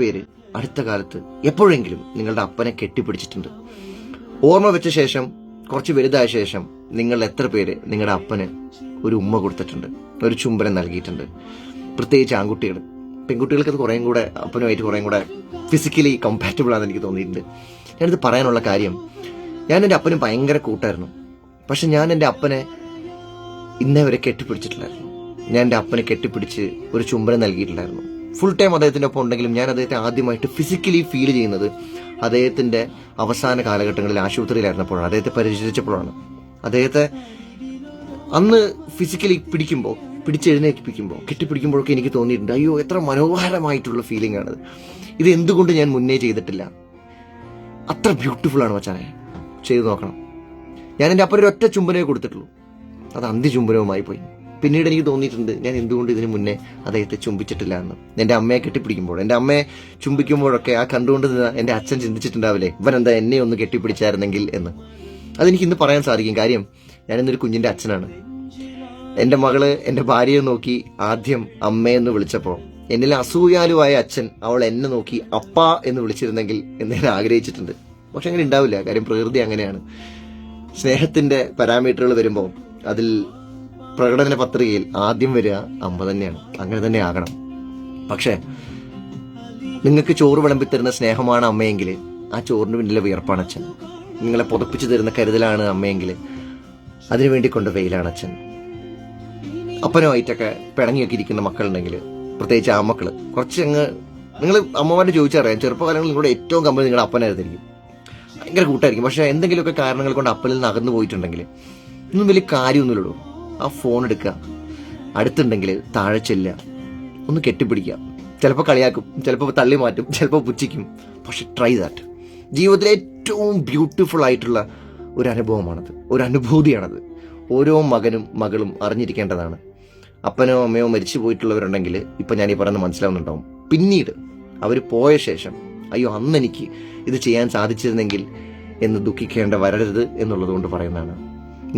പേര് അടുത്ത കാലത്ത് എപ്പോഴെങ്കിലും നിങ്ങളുടെ അപ്പനെ കെട്ടിപ്പിടിച്ചിട്ടുണ്ട്? ഓർമ്മ വെച്ച ശേഷം കുറച്ച് വലുതായ ശേഷം നിങ്ങൾ എത്ര പേര് നിങ്ങളുടെ അപ്പന് ഒരു ഉമ്മ കൊടുത്തിട്ടുണ്ട്, ഒരു ചുംബനം നൽകിയിട്ടുണ്ട്? പ്രത്യേകിച്ച് ആൺകുട്ടികൾ. പെൺകുട്ടികൾക്ക് അത് കുറേയും കൂടെ അപ്പനുമായിട്ട് കുറേയും കൂടെ ഫിസിക്കലി കമ്പാറ്റബിൾ ആണെന്ന് എനിക്ക് തോന്നിയിട്ടുണ്ട്. ഞാനിത് പറയാനുള്ള കാര്യം, ഞാൻ എൻ്റെ അപ്പനും ഭയങ്കര കൂട്ടായിരുന്നു. പക്ഷെ ഞാൻ എൻ്റെ അപ്പനെ ഇന്നേ വരെ കെട്ടിപ്പിടിച്ചിട്ടില്ലായിരുന്നു. ഞാൻ എൻ്റെ അപ്പനെ കെട്ടിപ്പിടിച്ച് ഒരു ചുംബനം നൽകിയിട്ടില്ലായിരുന്നു. ഫുൾ ടൈം അദ്ദേഹത്തിൻ്റെ ഒപ്പം ഉണ്ടെങ്കിലും ഞാൻ അദ്ദേഹത്തെ ആദ്യമായിട്ട് ഫിസിക്കലി ഫീൽ ചെയ്യുന്നത് അദ്ദേഹത്തിൻ്റെ അവസാന കാലഘട്ടങ്ങളിൽ ആശുപത്രിയിലായിരുന്നപ്പോഴാണ്, അദ്ദേഹത്തെ പരിചരിച്ചപ്പോഴാണ്. അദ്ദേഹത്തെ അന്ന് ഫിസിക്കലി പിടിച്ചെഴുന്നേൽപ്പിക്കുമ്പോൾ കെട്ടിപ്പിടിക്കുമ്പോഴൊക്കെ എനിക്ക് തോന്നിയിട്ടുണ്ട്, അയ്യോ എത്ര മനോഹരമായിട്ടുള്ള ഫീലിംഗ് ആണത്. ഇത് എന്തുകൊണ്ട് ഞാൻ മുന്നേ ചെയ്തിട്ടില്ല? അത്ര ബ്യൂട്ടിഫുള്ളാണ് മച്ചാനെ, ചെയ്തു നോക്കണം. ഞാൻ എൻ്റെ അപ്പനൊരു ഒറ്റ ചുംബനമേ കൊടുത്തിട്ടുള്ളൂ, അത് അന്ത്യചുംബനവുമായി പോയി. പിന്നീട് എനിക്ക് തോന്നിയിട്ടുണ്ട്, ഞാൻ എന്തുകൊണ്ട് ഇതിന് മുന്നേ അദ്ദേഹത്തെ ചുംബിച്ചിട്ടില്ല എന്ന്. എൻ്റെ അമ്മയെ കെട്ടിപ്പിടിക്കുമ്പോൾ, എൻ്റെ അമ്മയെ ചുംബിക്കുമ്പോഴൊക്കെ ആ കണ്ടുകൊണ്ട് എൻ്റെ അച്ഛൻ ചിന്തിച്ചിട്ടുണ്ടാവില്ലേ, ഇവനെന്താ എന്നെ ഒന്ന് കെട്ടിപ്പിടിച്ചായിരുന്നെങ്കിൽ എന്ന്. അതെനിക്ക് ഇന്ന് പറയാൻ സാധിക്കും. കാര്യം ഞാനിന്നൊരു കുഞ്ഞിൻ്റെ അച്ഛനാണ്. എൻ്റെ മകള് എൻ്റെ ഭാര്യയെ നോക്കി ആദ്യം അമ്മയെന്ന് വിളിച്ചപ്പോൾ എന്നിൽ അസൂയാലുവായ അച്ഛൻ അവൾ എന്നെ നോക്കി അപ്പ എന്ന് വിളിച്ചിരുന്നെങ്കിൽ എന്ന് ഞാൻ ആഗ്രഹിച്ചിട്ടുണ്ട്. പക്ഷെ അങ്ങനെ ഉണ്ടാവില്ല. കാര്യം പ്രകൃതി അങ്ങനെയാണ്. സ്നേഹത്തിൻ്റെ പാരാമീറ്ററുകൾ വരുമ്പോൾ അതിൽ പ്രകടന പത്രികയിൽ ആദ്യം വരിക അമ്മ തന്നെയാണ്. അങ്ങനെ തന്നെ ആകണം. പക്ഷേ നിങ്ങൾക്ക് ചോറ് വിളമ്പിത്തരുന്ന സ്നേഹമാണ് അമ്മയെങ്കിൽ ആ ചോറിന് പിന്നിലെ വിയർപ്പാണ് അച്ഛൻ. നിങ്ങളെ പുതപ്പിച്ചു തരുന്ന കരുതലാണ് അമ്മയെങ്കിൽ അതിനുവേണ്ടി കൊണ്ട് വെയിലാണ് അച്ഛൻ. അപ്പനുമായിട്ടൊക്കെ പിണങ്ങിയൊക്കെ ഇരിക്കുന്ന മക്കളുണ്ടെങ്കിൽ, പ്രത്യേകിച്ച് ആ മക്കൾ കുറച്ച് നിങ്ങൾ അമ്മമാരോട് ചോദിച്ചറിയാം, ചെറുപ്പകാലങ്ങളിൽ നിങ്ങളുടെ ഏറ്റവും കമ്പനി നിങ്ങളുടെ അപ്പനായിരുന്നിരിക്കും. ഭയങ്കര കൂട്ടായിരിക്കും. പക്ഷേ എന്തെങ്കിലുമൊക്കെ കാരണങ്ങൾ കൊണ്ട് അപ്പനിൽ നിന്ന് അകന്നു പോയിട്ടുണ്ടെങ്കിൽ ഒന്നും വലിയ കാര്യമൊന്നുമില്ലല്ലോ. ആ ഫോൺ എടുക്കുക, അടുത്തുണ്ടെങ്കിൽ താഴെ ചെല്ലുക, ഒന്ന് കെട്ടിപ്പിടിക്കുക. ചിലപ്പോൾ കളിയാക്കും, ചിലപ്പോൾ തള്ളി മാറ്റും, ചിലപ്പോൾ പുച്ഛിക്കും. പക്ഷെ ട്രൈ ദാറ്റ്. ജീവിതത്തിലെ ഏറ്റവും ബ്യൂട്ടിഫുൾ ആയിട്ടുള്ള ഒരു അനുഭവമാണത്, ഒരു അനുഭൂതിയാണത്. ഓരോ മകനും മകളും അറിഞ്ഞിരിക്കേണ്ടതാണ്. അപ്പനോ അമ്മയോ മരിച്ചു പോയിട്ടുള്ളവരുണ്ടെങ്കിൽ ഇപ്പം ഞാൻ ഈ പറയുന്നത് മനസ്സിലാവുന്നുണ്ടാവും. പിന്നീട് അവർ പോയ ശേഷം അയ്യോ അന്നെനിക്ക് ഇത് ചെയ്യാൻ സാധിച്ചിരുന്നെങ്കിൽ എന്ന് ദുഃഖിക്കേണ്ട വരരുത് എന്നുള്ളത് കൊണ്ട് പറയുന്നതാണ്.